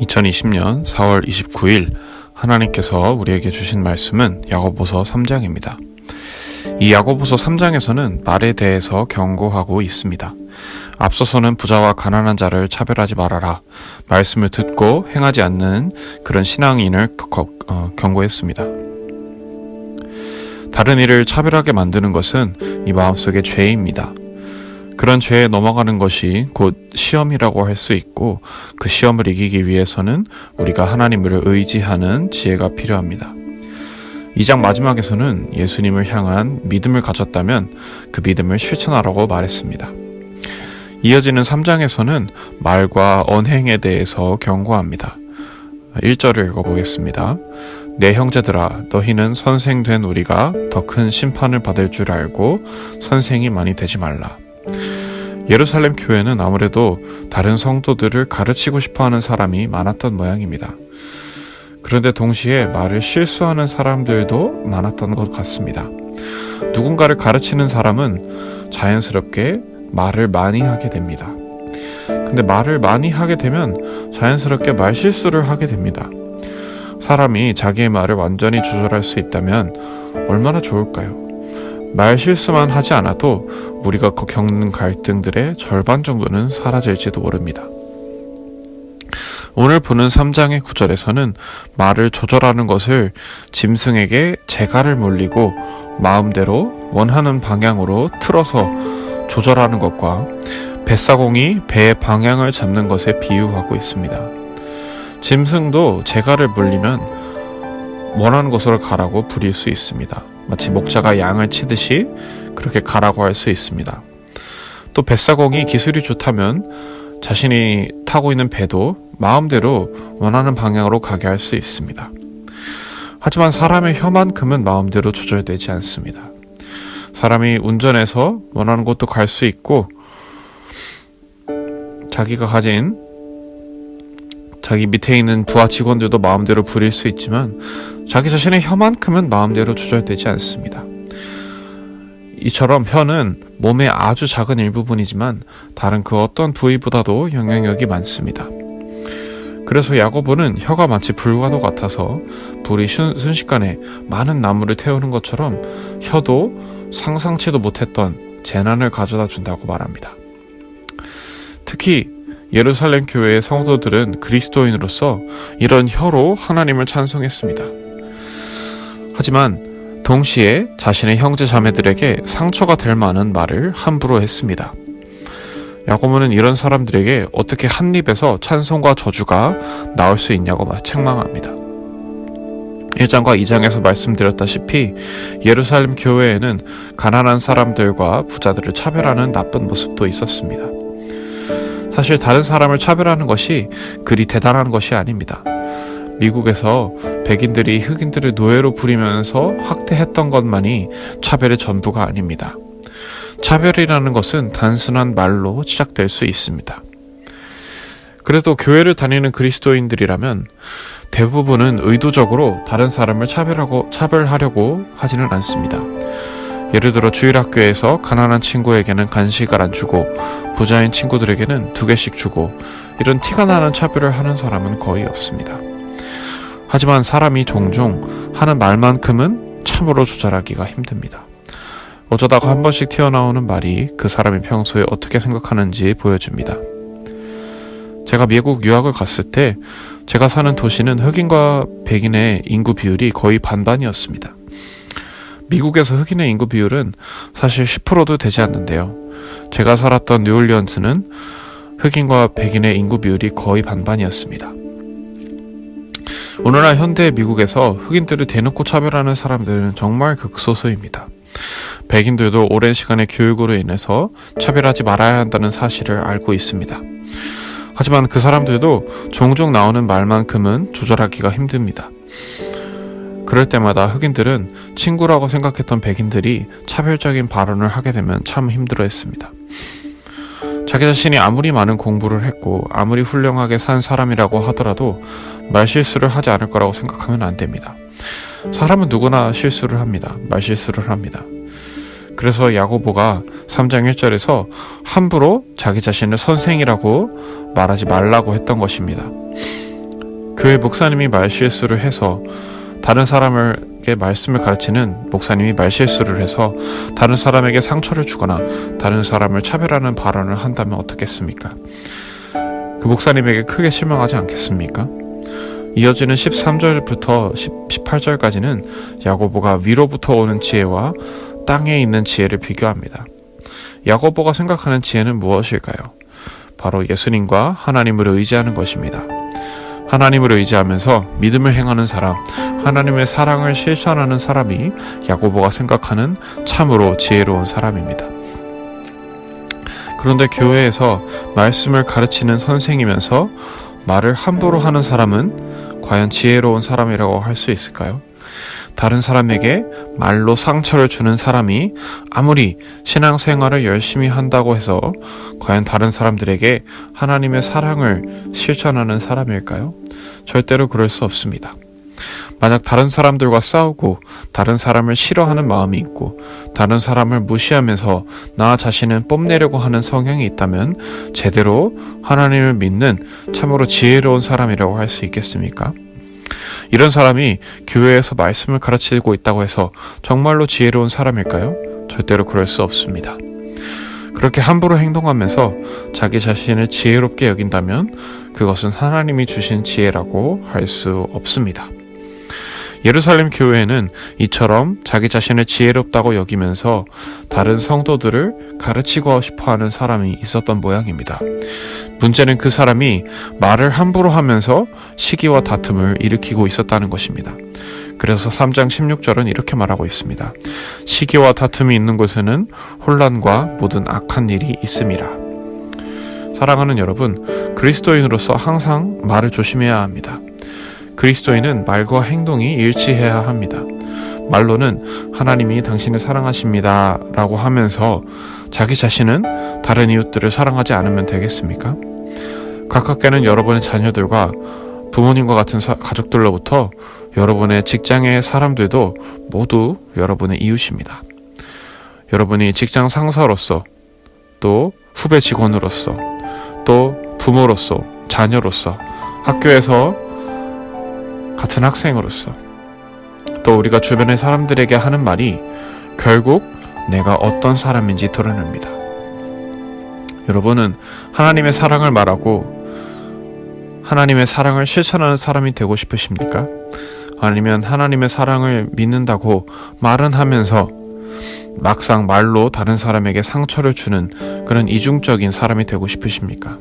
2020년 4월 29일 하나님께서 우리에게 주신 말씀은 야고보서 3장입니다. 이 야고보서 3장에서는 말에 대해서 경고하고 있습니다. 앞서서는 부자와 가난한 자를 차별하지 말아라, 말씀을 듣고 행하지 않는 그런 신앙인을 경고했습니다. 다른 이를 차별하게 만드는 것은 이 마음속의 죄입니다. 그런 죄에 넘어가는 것이 곧 시험이라고 할 수 있고, 그 시험을 이기기 위해서는 우리가 하나님을 의지하는 지혜가 필요합니다. 2장 마지막에서는 예수님을 향한 믿음을 가졌다면 그 믿음을 실천하라고 말했습니다. 이어지는 3장에서는 말과 언행에 대해서 경고합니다. 1절을 읽어보겠습니다. 내 형제들아, 너희는 선생된 우리가 더 큰 심판을 받을 줄 알고 선생이 많이 되지 말라. 예루살렘 교회는 아무래도 다른 성도들을 가르치고 싶어하는 사람이 많았던 모양입니다. 그런데 동시에 말을 실수하는 사람들도 많았던 것 같습니다. 누군가를 가르치는 사람은 자연스럽게 말을 많이 하게 됩니다. 근데 말을 많이 하게 되면 자연스럽게 말 실수를 하게 됩니다. 사람이 자기의 말을 완전히 조절할 수 있다면 얼마나 좋을까요? 말 실수만 하지 않아도 우리가 겪는 갈등들의 절반 정도는 사라질지도 모릅니다. 오늘 보는 3장의 9절에서는 말을 조절하는 것을 짐승에게 재갈을 물리고 마음대로 원하는 방향으로 틀어서 조절하는 것과 뱃사공이 배의 방향을 잡는 것에 비유하고 있습니다. 짐승도 재갈을 물리면 원하는 곳으로 가라고 부릴 수 있습니다. 마치 목자가 양을 치듯이 그렇게 가라고 할 수 있습니다. 또 뱃사공이 기술이 좋다면 자신이 타고 있는 배도 마음대로 원하는 방향으로 가게 할 수 있습니다. 하지만 사람의 혀만큼은 마음대로 조절되지 않습니다. 사람이 운전해서 원하는 곳도 갈 수 있고, 자기 밑에 있는 부하 직원들도 마음대로 부릴 수 있지만 자기 자신의 혀만큼은 마음대로 조절되지 않습니다. 이처럼 혀는 몸의 아주 작은 일부분이지만 다른 그 어떤 부위보다도 영향력이 많습니다. 그래서 야고보는 혀가 마치 불과도 같아서 불이 순식간에 많은 나무를 태우는 것처럼 혀도 상상치도 못했던 재난을 가져다 준다고 말합니다. 특히 예루살렘 교회의 성도들은 그리스도인으로서 이런 혀로 하나님을 찬송했습니다. 하지만 동시에 자신의 형제 자매들에게 상처가 될 만한 말을 함부로 했습니다. 야고보는 이런 사람들에게 어떻게 한 입에서 찬송과 저주가 나올 수 있냐고 책망합니다. 1장과 2장에서 말씀드렸다시피 예루살렘 교회에는 가난한 사람들과 부자들을 차별하는 나쁜 모습도 있었습니다. 사실 다른 사람을 차별하는 것이 그리 대단한 것이 아닙니다. 미국에서 백인들이 흑인들을 노예로 부리면서 학대했던 것만이 차별의 전부가 아닙니다. 차별이라는 것은 단순한 말로 시작될 수 있습니다. 그래도 교회를 다니는 그리스도인들이라면 대부분은 의도적으로 다른 사람을 차별하려고 하지는 않습니다. 예를 들어 주일학교에서 가난한 친구에게는 간식을 안 주고 부자인 친구들에게는 2개씩 주고, 이런 티가 나는 차별을 하는 사람은 거의 없습니다. 하지만 사람이 종종 하는 말만큼은 참으로 조절하기가 힘듭니다. 어쩌다가 한 번씩 튀어나오는 말이 그 사람이 평소에 어떻게 생각하는지 보여줍니다. 제가 미국 유학을 갔을 때 제가 사는 도시는 흑인과 백인의 인구 비율이 거의 반반이었습니다. 미국에서 흑인의 인구 비율은 사실 10%도 되지 않는데요. 제가 살았던 뉴올리언스는 흑인과 백인의 인구 비율이 거의 반반이었습니다. 오늘날 현대 미국에서 흑인들을 대놓고 차별하는 사람들은 정말 극소수입니다. 백인들도 오랜 시간의 교육으로 인해서 차별하지 말아야 한다는 사실을 알고 있습니다. 하지만 그 사람들도 종종 나오는 말만큼은 조절하기가 힘듭니다. 그럴 때마다 흑인들은 친구라고 생각했던 백인들이 차별적인 발언을 하게 되면 참 힘들어했습니다. 자기 자신이 아무리 많은 공부를 했고 아무리 훌륭하게 산 사람이라고 하더라도 말실수를 하지 않을 거라고 생각하면 안 됩니다. 사람은 누구나 실수를 합니다. 말실수를 합니다. 그래서 야고보가 3장 1절에서 함부로 자기 자신을 선생이라고 말하지 말라고 했던 것입니다. 교회 목사님이 말실수를 해서 다른 사람에게 말씀을 가르치는 목사님이 말실수를 해서 다른 사람에게 상처를 주거나 다른 사람을 차별하는 발언을 한다면 어떻겠습니까? 그 목사님에게 크게 실망하지 않겠습니까? 이어지는 13절부터 18절까지는 야고보가 위로부터 오는 지혜와 땅에 있는 지혜를 비교합니다. 야고보가 생각하는 지혜는 무엇일까요? 바로 예수님과 하나님을 의지하는 것입니다. 하나님을 의지하면서 믿음을 행하는 사람, 하나님의 사랑을 실천하는 사람이 야고보가 생각하는 참으로 지혜로운 사람입니다. 그런데 교회에서 말씀을 가르치는 선생이면서 말을 함부로 하는 사람은 과연 지혜로운 사람이라고 할 수 있을까요? 다른 사람에게 말로 상처를 주는 사람이 아무리 신앙생활을 열심히 한다고 해서 과연 다른 사람들에게 하나님의 사랑을 실천하는 사람일까요? 절대로 그럴 수 없습니다. 만약 다른 사람들과 싸우고 다른 사람을 싫어하는 마음이 있고 다른 사람을 무시하면서 나 자신을 뽐내려고 하는 성향이 있다면 제대로 하나님을 믿는 참으로 지혜로운 사람이라고 할 수 있겠습니까? 이런 사람이 교회에서 말씀을 가르치고 있다고 해서 정말로 지혜로운 사람일까요? 절대로 그럴 수 없습니다. 그렇게 함부로 행동하면서 자기 자신을 지혜롭게 여긴다면 그것은 하나님이 주신 지혜라고 할 수 없습니다. 예루살렘 교회에는 이처럼 자기 자신을 지혜롭다고 여기면서 다른 성도들을 가르치고 싶어하는 사람이 있었던 모양입니다. 문제는 그 사람이 말을 함부로 하면서 시기와 다툼을 일으키고 있었다는 것입니다. 그래서 3장 16절은 이렇게 말하고 있습니다. 시기와 다툼이 있는 곳에는 혼란과 모든 악한 일이 있음이라. 사랑하는 여러분, 그리스도인으로서 항상 말을 조심해야 합니다. 그리스도인은 말과 행동이 일치해야 합니다. 말로는 하나님이 당신을 사랑하십니다 라고 하면서 자기 자신은 다른 이웃들을 사랑하지 않으면 되겠습니까? 가깝게는 여러분의 자녀들과 부모님과 같은 가족들로부터 여러분의 직장의 사람들도 모두 여러분의 이웃입니다. 여러분이 직장 상사로서 또 후배 직원으로서 또 부모로서 자녀로서 학교에서 같은 학생으로서 또 우리가 주변의 사람들에게 하는 말이 결국 내가 어떤 사람인지 드러냅니다. 여러분은 하나님의 사랑을 말하고 하나님의 사랑을 실천하는 사람이 되고 싶으십니까? 아니면 하나님의 사랑을 믿는다고 말은 하면서 막상 말로 다른 사람에게 상처를 주는 그런 이중적인 사람이 되고 싶으십니까?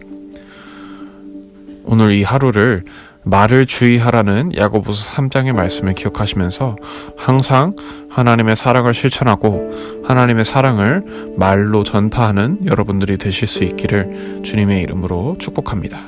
오늘 이 하루를 말을 주의하라는 야고보서 3장의 말씀을 기억하시면서 항상 하나님의 사랑을 실천하고 하나님의 사랑을 말로 전파하는 여러분들이 되실 수 있기를 주님의 이름으로 축복합니다.